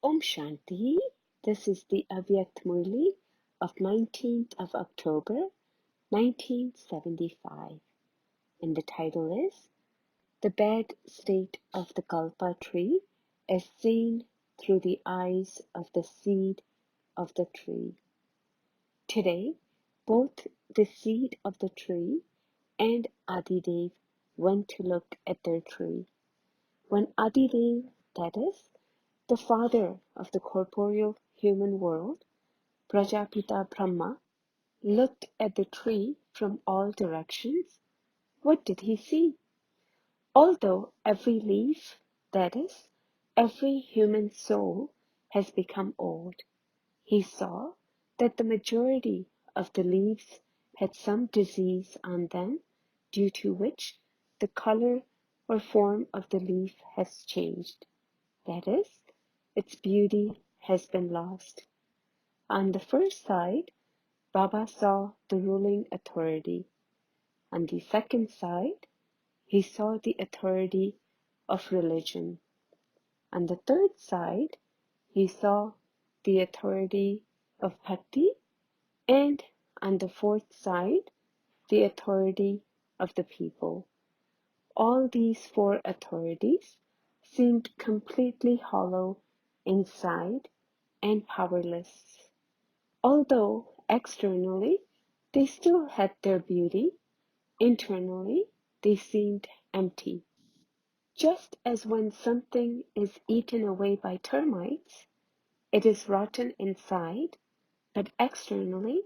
Om Shanti. This is the Avyakt Murli of 19th of October 1975, and the title is The Bad State of the Kalpa Tree as Seen Through the Eyes of the Seed of the Tree. Today, both the seed of the tree and Adidev went to look at their tree. When Adidev, that is, the father of the corporeal human world, Prajapita Brahma, looked at the tree from all directions, what did he see? Although every leaf, that is, every human soul, has become old, he saw that the majority of the leaves had some disease on them, due to which the color or form of the leaf has changed. That is, its beauty has been lost. On the first side, Baba saw the ruling authority. On the second side, he saw the authority of religion. On the third side, he saw the authority of bhakti, and on the fourth side, the authority of the people. All these four authorities seemed completely hollow inside and powerless. Although externally they still had their beauty, internally they seemed empty. Just as when something is eaten away by termites, it is rotten inside, but externally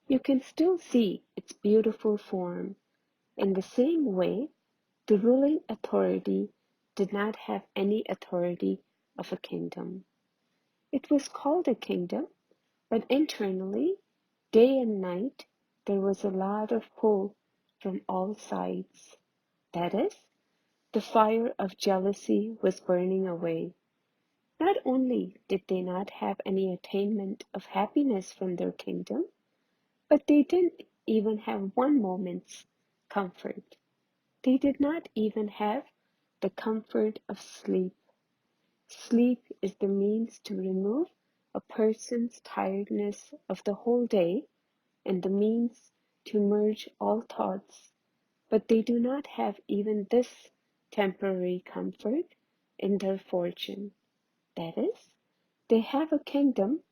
you can still see its beautiful form. In the same way, the ruling authority did not have any authority of a kingdom. It was called a kingdom, but internally, day and night, there was a lot of pull from all sides. That is, the fire of jealousy was burning away. Not only did they not have any attainment of happiness from their kingdom, but they didn't even have one moment's comfort. They did not even have the comfort of sleep. Sleep is the means to remove a person's tiredness of the whole day and the means to merge all thoughts, but they do not have even this temporary comfort in their fortune. That is, they have a kingdom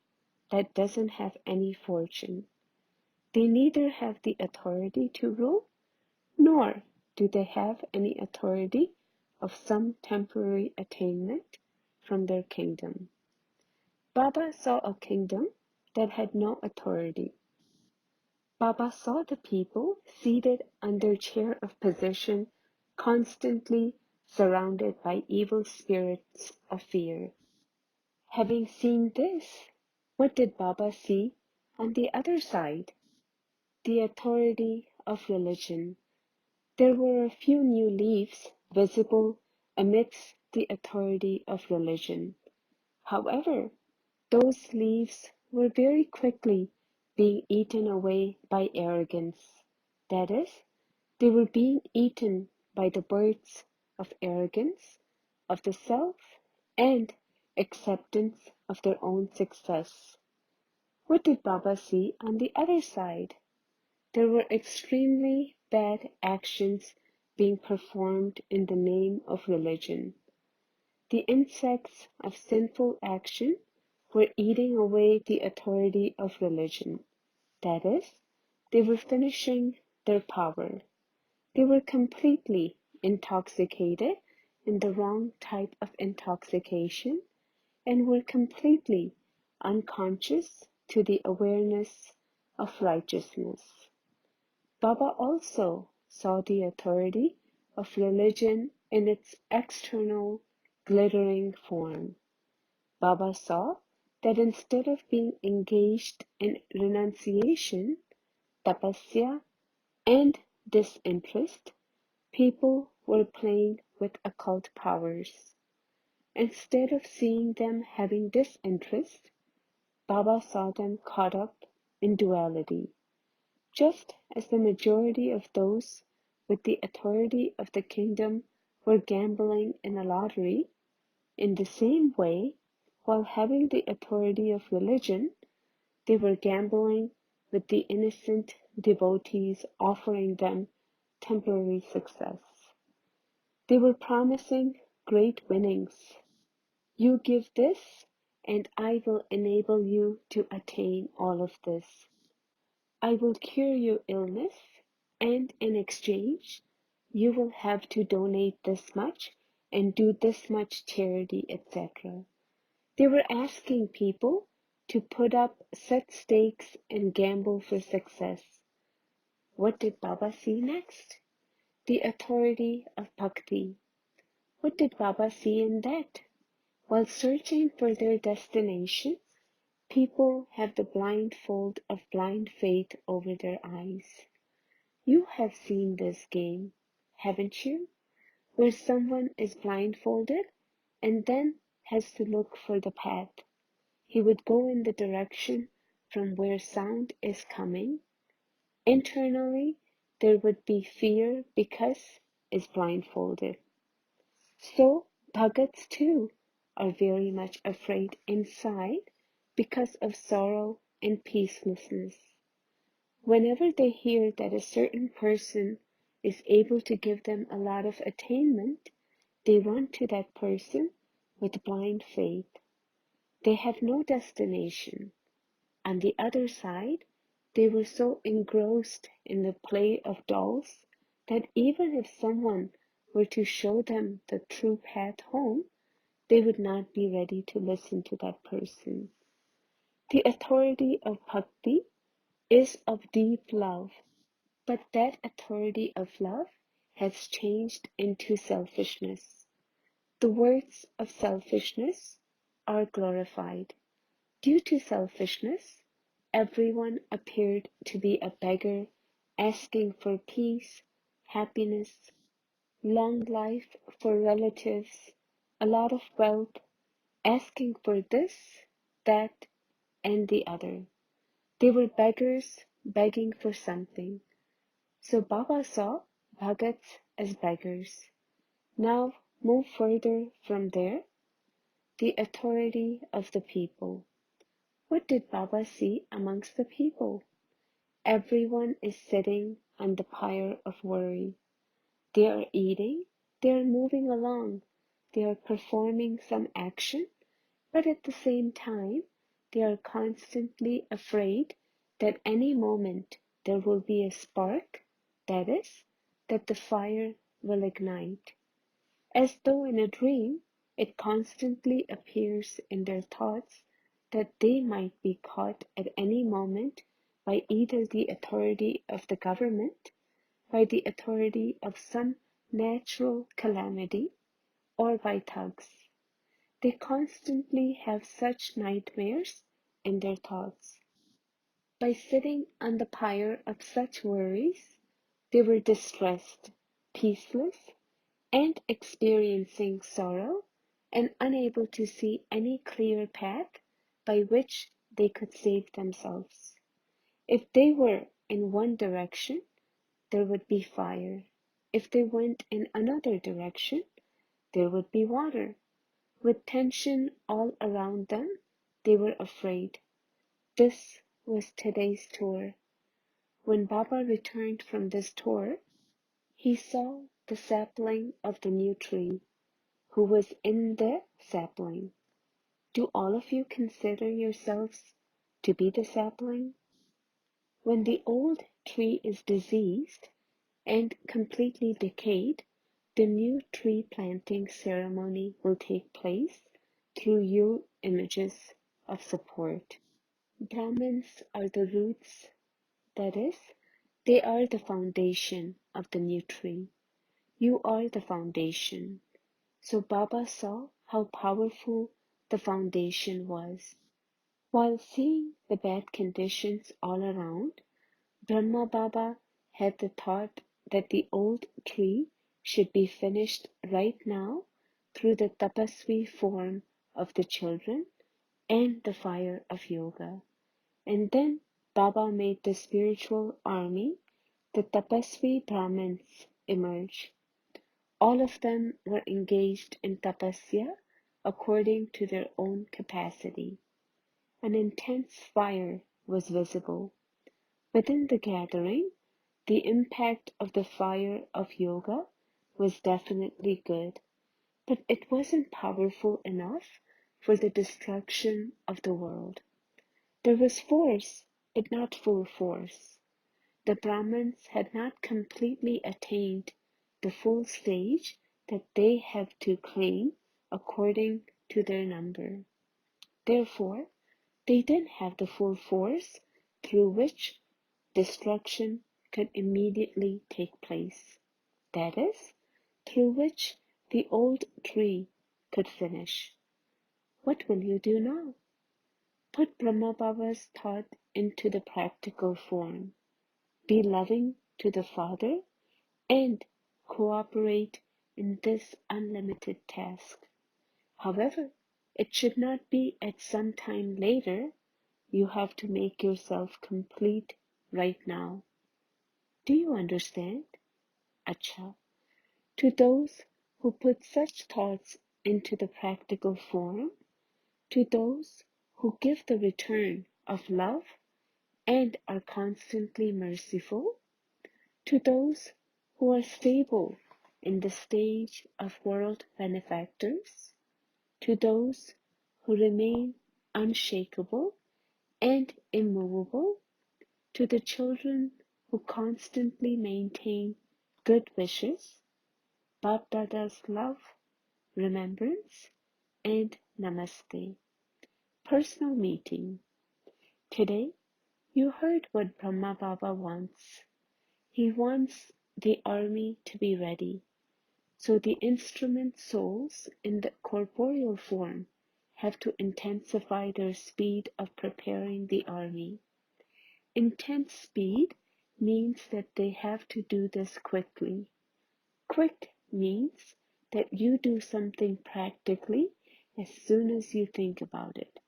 that doesn't have any fortune. They neither have the authority to rule, nor do they have any authority of some temporary attainment from their kingdom. Baba saw a kingdom that had no authority. Baba saw the people seated on their chair of position, constantly surrounded by evil spirits of fear. Having seen this, what did Baba see on the other side? The authority of religion. There were a few new leaves visible amidst the authority of religion. However, those leaves were very quickly being eaten away by arrogance. That is, they were being eaten by the birds of arrogance, of the self, and acceptance of their own success. What did Baba see on the other side? There were extremely bad actions being performed in the name of religion. The insects of sinful action were eating away the authority of religion. That is, they were finishing their power. They were completely intoxicated in the wrong type of intoxication and were completely unconscious to the awareness of righteousness. Baba also saw the authority of religion in its external, glittering form. Baba saw that instead of being engaged in renunciation, tapasya, and disinterest, people were playing with occult powers. Instead of seeing them having disinterest, Baba saw them caught up in duality. Just as the majority of those with the authority of the kingdom were gambling in a lottery, in the same way, While having the authority of religion, they were gambling with the innocent devotees, offering them temporary success. They were promising great winnings. You give this, and I will enable you to attain all of this. I will cure your illness, and in exchange, you will have to donate this much and do this much charity, etc. They were asking people to put up set stakes and gamble for success. What did Baba see next? The authority of bhakti. What did Baba see in that? While searching for their destination, people have the blindfold of blind faith over their eyes. You have seen this game, haven't you? Where someone is blindfolded and then has to look for the path. He would go in the direction from where sound is coming. Internally, there would be fear because is blindfolded. So bhagats too are very much afraid inside because of sorrow and peacelessness. Whenever they hear that a certain person is able to give them a lot of attainment, they run to that person with blind faith. They have no destination. On the other side, they were so engrossed in the play of dolls that even if someone were to show them the true path home, they would not be ready to listen to that person. The authority of bhakti is of deep love, but that authority of love has changed into selfishness. The words of selfishness are glorified. Due to selfishness, everyone appeared to be a beggar, asking for peace, happiness, long life for relatives, a lot of wealth, asking for this, that, and the other. They were beggars begging for something. So Baba saw bhagats as beggars. Now move further from there, the authority of the people. What did Baba see amongst the people? Everyone is sitting on the pyre of worry. They are eating, they are moving along, they are performing some action, but at the same time, they are constantly afraid that any moment there will be a spark, that is, that the fire will ignite. As though in a dream, it constantly appears in their thoughts that they might be caught at any moment by either the authority of the government, by the authority of some natural calamity, or by thugs. They constantly have such nightmares in their thoughts. By sitting on the pyre of such worries, they were distressed, peaceless, and experiencing sorrow, and unable to see any clear path by which they could save themselves. If they were in one direction, there would be fire. If they went in another direction, there would be water. With tension all around them, they were afraid. This was today's tour. When Baba returned from this tour, he saw the sapling of the new tree. Who was in the sapling? Do all of you consider yourselves to be the sapling? When the old tree is diseased and completely decayed, the new tree planting ceremony will take place through your images of support. Brahmins are the roots, that is, they are the foundation of the new tree. You are the foundation. So Baba saw how powerful the foundation was. While seeing the bad conditions all around, Brahma Baba had the thought that the old tree should be finished right now through the tapasvi form of the children and the fire of yoga. And then Baba made the spiritual army, the tapasvi Brahmins, emerge. All of them were engaged in tapasya according to their own capacity. An intense fire was visible. Within the gathering, the impact of the fire of yoga was definitely good, but it wasn't powerful enough for the destruction of the world. There was force, but not full force. The Brahmins had not completely attained the full stage that they have to claim according to their number. Therefore, they didn't have the full force through which destruction could immediately take place. That is, through which the old tree could finish. What will you do now? Put Brahma Baba's thought into the practical form. Be loving to the Father and cooperate in this unlimited task. However, it should not be at some time later. You have to make yourself complete right now. Do you understand? Acha. To those who put such thoughts into the practical form, to those who give the return of love and are constantly merciful, to those who are stable in the stage of world benefactors, to those who remain unshakable and immovable, to the children who constantly maintain good wishes, Bap Dada's love, remembrance, and namaste. Personal meeting. Today, you heard what Brahma Baba wants. He wants the army to be ready, so the instrument souls in the corporeal form have to intensify their speed of preparing the army. Intense speed means that they have to do this quickly. Quick means that you do something practically as soon as you think about it.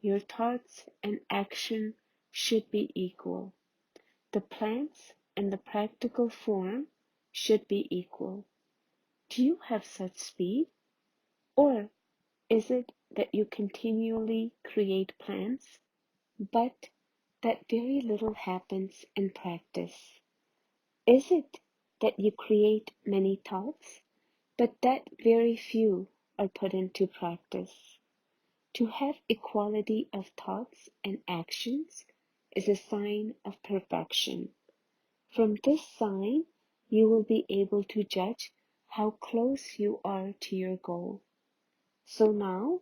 Your thoughts and action should be equal. The plans and the practical form should be equal. Do you have such speed? Or is it that you continually create plans, but that very little happens in practice? Is it that you create many thoughts, but that very few are put into practice? To have equality of thoughts and actions is a sign of perfection. From this sign, you will be able to judge how close you are to your goal. So now,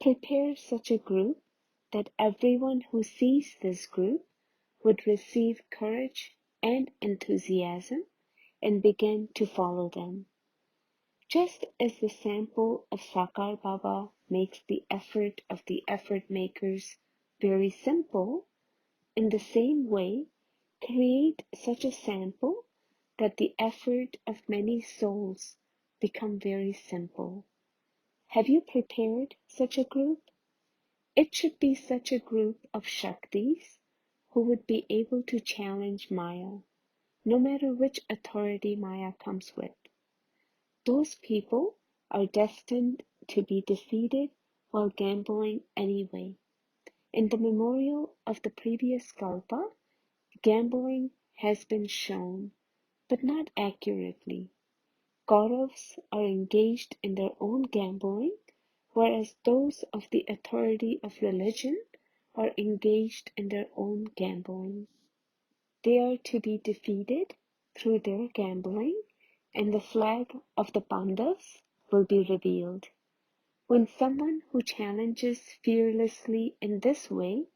prepare such a group that everyone who sees this group would receive courage and enthusiasm and begin to follow them. Just as the sample of Sakar Baba makes the effort of the effort makers very simple, in the same way, create such a sample that the effort of many souls become very simple. Have you prepared such a group? It should be such a group of Shaktis who would be able to challenge Maya, no matter which authority Maya comes with. Those people are destined to be defeated while gambling anyway. In the memorial of the previous kalpa, gambling has been shown, but not accurately. Kauravas are engaged in their own gambling, whereas those of the authority of religion are engaged in their own gambling. They are to be defeated through their gambling, and the flag of the Pandavas will be revealed. When someone who challenges fearlessly in this way,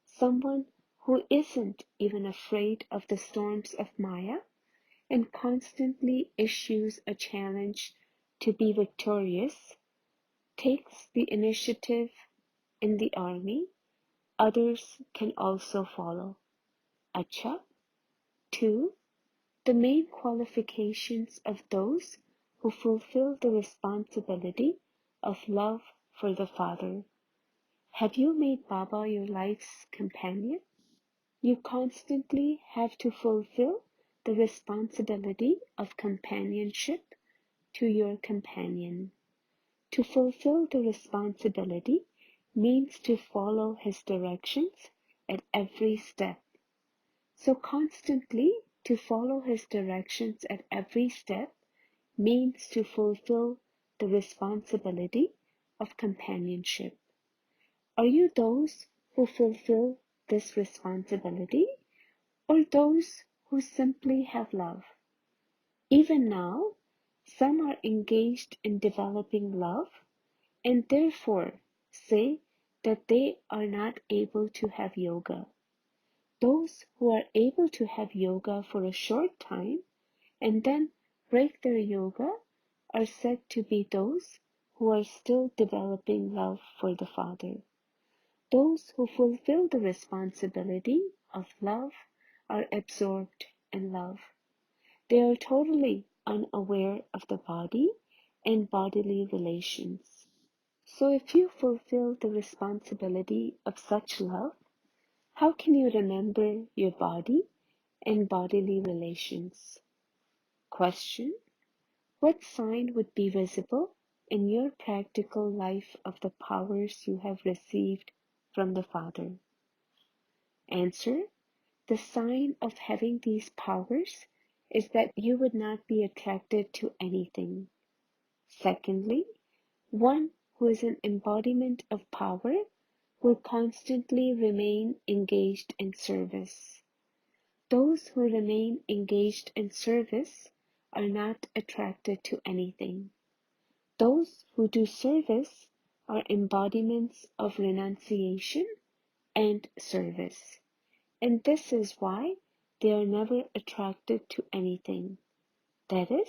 someone who isn't even afraid of the storms of Maya and constantly issues a challenge to be victorious, takes the initiative in the army, others can also follow. Acha. 2. The main qualifications of those who fulfill the responsibility of love for the Father. Have you made Baba your life's companion? You constantly have to fulfill the responsibility of companionship to your companion. To fulfill the responsibility means to follow his directions at every step. So constantly to follow his directions at every step means to fulfill the responsibility of companionship. Are you those who fulfill this responsibility, or those who simply have love? Even now, some are engaged in developing love and therefore say that they are not able to have yoga. Those who are able to have yoga for a short time and then break their yoga are said to be those who are still developing love for the Father. Those who fulfill the responsibility of love are absorbed in love. They are totally unaware of the body and bodily relations. So if you fulfill the responsibility of such love, how can you remember your body and bodily relations? Question: what sign would be visible in your practical life of the powers you have received from the Father? Answer: the sign of having these powers is that you would not be attracted to anything. Secondly, one who is an embodiment of power will constantly remain engaged in service. Those who remain engaged in service are not attracted to anything. Those who do service are embodiments of renunciation and service, and this is why they are never attracted to anything. That is,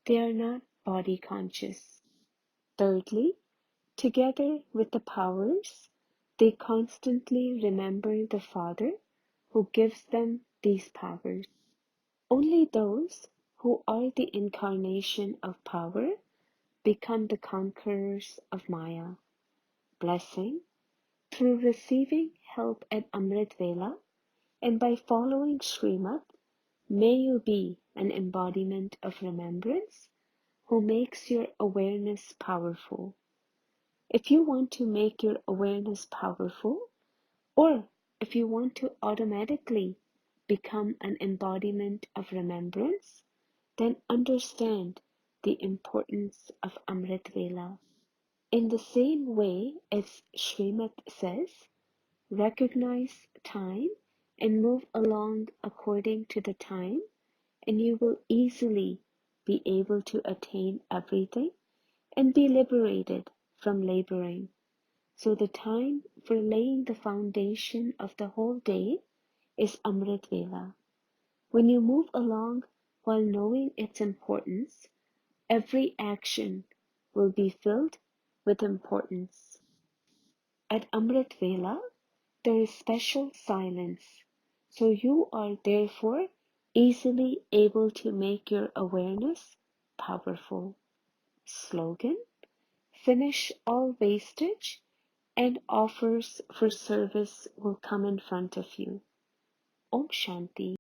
they are not body conscious. Thirdly, together with the powers, they constantly remember the Father who gives them these powers. Only those who are the incarnation of power become the conquerors of Maya. Blessing: through receiving help at Amrit Vela and by following Srimad, may you be an embodiment of remembrance who makes your awareness powerful. If you want to make your awareness powerful, or if you want to automatically become an embodiment of remembrance, then understand the importance of Amrit Vela. In the same way as Srimad says, recognize time and move along according to the time, and you will easily be able to attain everything and be liberated from laboring. So the time for laying the foundation of the whole day is Amrit Vela. When you move along while knowing its importance, every action will be filled with importance. At Amrit Vela, there is special silence, so you are therefore easily able to make your awareness powerful. Slogan: finish all wastage and offers for service will come in front of you. Om Shanti.